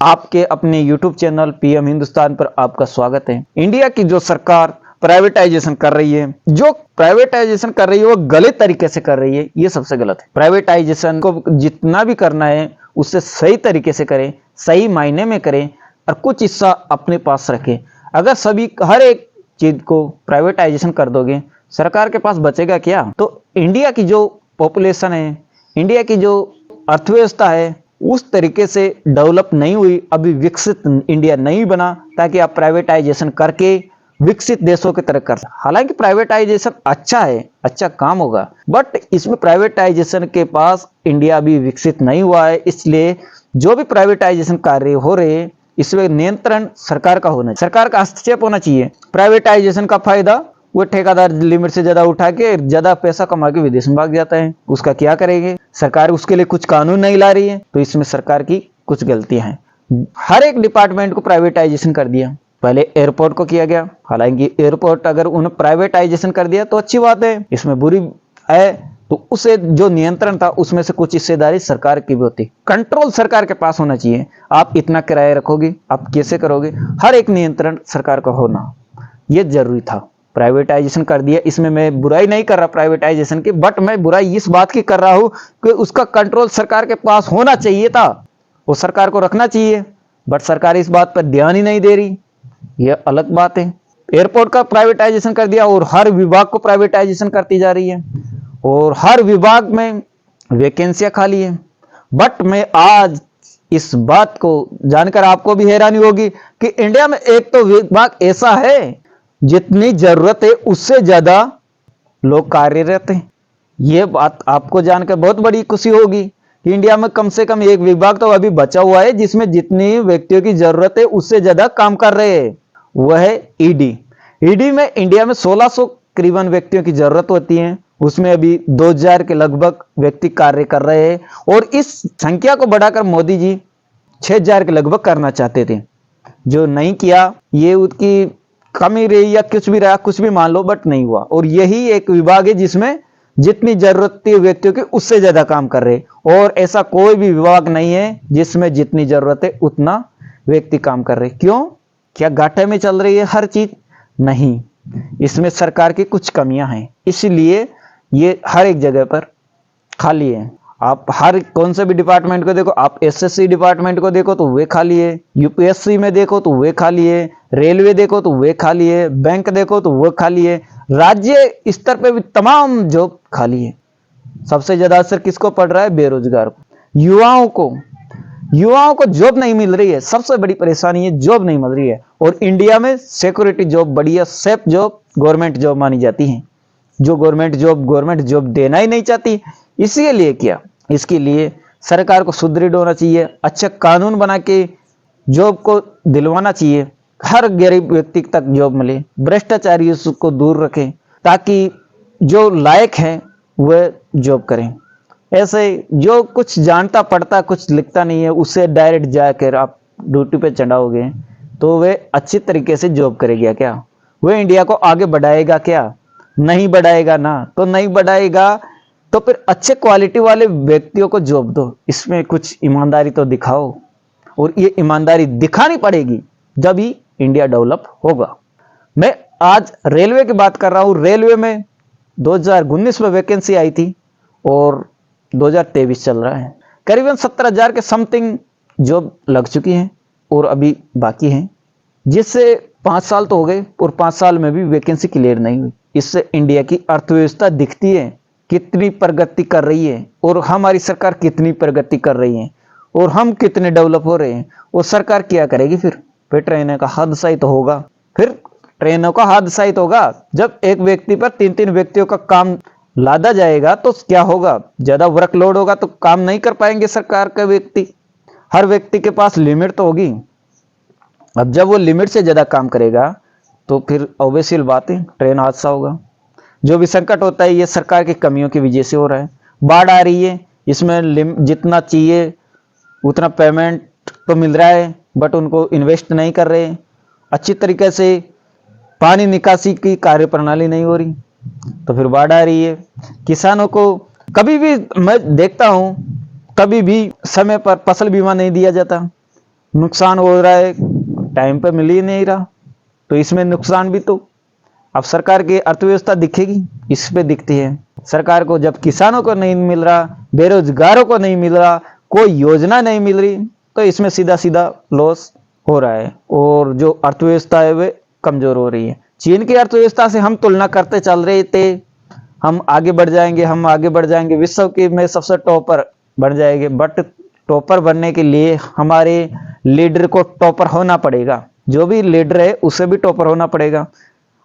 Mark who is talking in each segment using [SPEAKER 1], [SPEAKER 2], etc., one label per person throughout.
[SPEAKER 1] आपके अपने YouTube channel PM Hindustan पर आपका स्वागत है। इंडिया की जो सरकार प्राइवेटाइजेशन कर रही है, जो प्राइवेटाइजेशन कर रही है वो गलत तरीके से कर रही है, ये सबसे गलत है। प्राइवेटाइजेशन को जितना भी करना है उससे सही तरीके से करें, सही मायने में करें और कुछ हिस्सा अपने पास रखें। अगर सभी हर एक चीज को प्राइवेटाइजेशन कर दोगे, सरकार के पास बचेगा क्या? तो इंडिया की जो पॉपुलेशन है, इंडिया की जो अर्थव्यवस्था है, उस तरीके से डेवलप नहीं हुई, अभी विकसित इंडिया नहीं बना, ताकि आप प्राइवेटाइजेशन करके विकसित देशों की तरह कर। हालांकि प्राइवेटाइजेशन अच्छा है, अच्छा काम होगा, बट इसमें प्राइवेटाइजेशन के पास इंडिया अभी विकसित नहीं हुआ है। इसलिए जो भी प्राइवेटाइजेशन कार्य हो रहे हैं, इसमें नियंत्रण सरकार का होना चाहिए, सरकार का हस्तक्षेप होना चाहिए। प्राइवेटाइजेशन का फायदा वो ठेकेदार लिमिट से ज्यादा उठा के ज्यादा पैसा कमा के विदेश में भाग जाता है, उसका क्या करेंगे? सरकार उसके लिए कुछ कानून नहीं ला रही है, तो इसमें सरकार की कुछ गलतियां हैं। हर एक डिपार्टमेंट को प्राइवेटाइजेशन कर दिया। पहले एयरपोर्ट को किया गया, हालांकि एयरपोर्ट अगर उन्हें प्राइवेटाइजेशन कर दिया तो अच्छी बात है, इसमें बुरी है तो उसे जो नियंत्रण था उसमें से कुछ हिस्सेदारी सरकार की भी होती। कंट्रोल सरकार के पास होना चाहिए। आप इतना किराया रखोगे, आप कैसे करोगे, हर एक नियंत्रण सरकार का होना यह जरूरी था। प्राइवेटाइजेशन कर दिया, इसमें मैं बुराई नहीं कर रहा प्राइवेटाइजेशन की, बट मैं बुराई इस बात की कर रहा हूं कि उसका कंट्रोल सरकार के पास होना चाहिए था, वो सरकार को रखना चाहिए, बट सरकार इस बात पर ध्यान ही नहीं दे रही, यह अलग बात है। एयरपोर्ट का प्राइवेटाइजेशन कर दिया और हर विभाग को प्राइवेटाइजेशन करती जा रही है और हर विभाग में वैकेंसियां खाली है। बट मैं आज इस बात को जानकर आपको भी हैरानी होगी कि इंडिया में एक तो विभाग ऐसा है जितनी जरूरत है उससे ज्यादा लोग कार्यरत हैं। यह बात आपको जानकर बहुत बड़ी खुशी होगी कि इंडिया में कम से कम एक विभाग तो अभी बचा हुआ है जिसमें जितनी व्यक्तियों की जरूरत है उससे ज्यादा काम कर रहे हैं, वह है ईडी। ईडी में इंडिया में 1600 करीबन व्यक्तियों की जरूरत होती है, उसमें अभी 2000 के लगभग व्यक्ति कार्य कर रहे हैं और इस संख्या को बढ़ाकर मोदी जी 6000 के लगभग करना चाहते थे, जो नहीं किया। ये उसकी कमी रही या कुछ भी रहा, कुछ भी मान लो, बट नहीं हुआ। और यही एक विभाग है जिसमें जितनी जरूरत थी व्यक्तियों की उससे ज्यादा काम कर रहे, और ऐसा कोई भी विभाग नहीं है जिसमें जितनी जरूरत है उतना व्यक्ति काम कर रहे। क्यों? क्या घाटे में चल रही है हर चीज? नहीं, इसमें सरकार की कुछ कमियां हैं, इसलिए ये हर एक जगह पर खाली है। आप हर कौन से भी डिपार्टमेंट को देखो, आप एसएससी डिपार्टमेंट को देखो तो वे खाली है, यूपीएससी में देखो तो वे खाली है, रेलवे देखो तो वे खाली है, बैंक देखो तो वो खाली है, राज्य स्तर पे भी तमाम जॉब खाली है। सबसे ज्यादा असर किसको पड़ रहा है? बेरोजगार को, युवाओं को जॉब नहीं मिल रही है। सबसे बड़ी परेशानी है जॉब नहीं मिल रही है। और इंडिया में सिक्योरिटी जॉब बढ़िया सेफ जॉब गवर्नमेंट जॉब मानी जाती है, जो गवर्नमेंट जॉब देना ही नहीं चाहती। इसीलिए क्या, इसके लिए सरकार को सुदृढ़ होना चाहिए, अच्छा कानून बना के जॉब को दिलवाना चाहिए, हर गरीब व्यक्ति तक जॉब मिले, भ्रष्टाचारियों को दूर रखें ताकि जो लायक हैं वह जॉब करें। ऐसे जो कुछ जानता पढ़ता कुछ लिखता नहीं है उससे डायरेक्ट जाकर आप ड्यूटी पे चढ़ाओगे तो वह अच्छी तरीके से जॉब करेगा क्या? वह इंडिया को आगे बढ़ाएगा क्या? नहीं बढ़ाएगा ना। तो नहीं बढ़ाएगा तो फिर अच्छे क्वालिटी वाले व्यक्तियों को जॉब दो, इसमें कुछ ईमानदारी तो दिखाओ, और ये ईमानदारी दिखानी पड़ेगी जब ही इंडिया डेवलप होगा। मैं आज रेलवे की बात कर रहा हूं। रेलवे में 2019 में वैकेंसी आई थी और 2023 चल रहा है, करीबन 17,000 के समथिंग जॉब लग चुकी हैं और अभी बाकी हैं, जिससे 5 साल तो हो गए और 5 साल में भी वैकेंसी क्लियर नहीं हुई। इससे इंडिया की अर्थव्यवस्था दिखती है कितनी प्रगति कर रही है और हमारी सरकार कितनी प्रगति कर रही है और हम कितने डेवलप हो रहे हैं। और सरकार क्या करेगी? फिर ट्रेनों का हादसा ही तो होगा। फिर ट्रेनों का हादसा ही तो होगा जब एक व्यक्ति पर 3-3 व्यक्तियों का काम लादा जाएगा तो क्या होगा? ज्यादा वर्कलोड होगा तो काम नहीं कर पाएंगे सरकार का व्यक्ति। हर व्यक्ति के पास लिमिट तो होगी। अब जब वो लिमिट से ज्यादा काम करेगा तो फिर ऑब्वियसली बात है ट्रेन हादसा होगा। जो भी संकट होता है ये सरकार की कमियों की वजह से हो रहा है। बाढ़ आ रही है, इसमें जितना चाहिए उतना पेमेंट तो मिल रहा है बट उनको इन्वेस्ट नहीं कर रहे। अच्छी तरीके से पानी निकासी की कार्य प्रणाली नहीं हो रही तो फिर बाढ़ आ रही है। किसानों को कभी भी मैं देखता हूं कभी भी समय पर फसल बीमा नहीं दिया जाता। नुकसान हो रहा है, टाइम पे मिल ही नहीं रहा, तो इसमें नुकसान भी तो अब सरकार की अर्थव्यवस्था दिखेगी, इस पे दिखती है। सरकार को जब किसानों को नहीं मिल रहा, बेरोजगारों को नहीं मिल रहा, कोई योजना नहीं मिल रही, तो इसमें सीधा सीधा लॉस हो रहा है और जो अर्थव्यवस्था है वे कमजोर हो रही है। चीन की अर्थव्यवस्था से हम तुलना करते चल रहे थे, हम आगे बढ़ जाएंगे, हम आगे बढ़ जाएंगे, विश्व के में सबसे टॉपर बन जाएंगे, बट टॉपर बनने के लिए हमारे लीडर को टॉपर होना पड़ेगा, जो भी लीडर है उसे भी टॉपर होना पड़ेगा।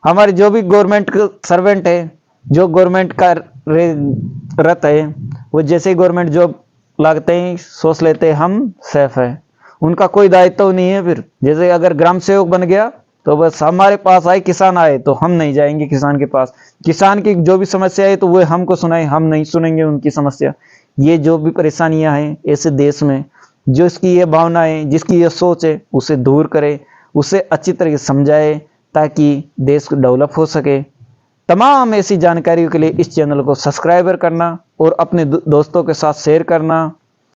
[SPEAKER 1] हमारे जो भी गवर्नमेंट सर्वेंट है, जो गवर्नमेंट का रत है, वो जैसे ही गवर्नमेंट जॉब लगते ही सोच लेते हैं हम सेफ है, उनका कोई दायित्व नहीं है। फिर जैसे अगर ग्राम सेवक बन गया तो बस हमारे पास आए, किसान आए तो हम नहीं जाएंगे किसान के पास, किसान की जो भी समस्या है तो वो हमको सुनाए, हम नहीं सुनेंगे उनकी समस्या। ये जो भी परेशानियां हैं ऐसे देश में, जो इसकी ये भावना है, जिसकी ये सोच है, उसे दूर करे, उसे अच्छी तरह से समझाए ताकि देश डेवलप हो सके। तमाम ऐसी जानकारियों के लिए इस चैनल को सब्सक्राइबर करना और अपने दोस्तों के साथ शेयर करना।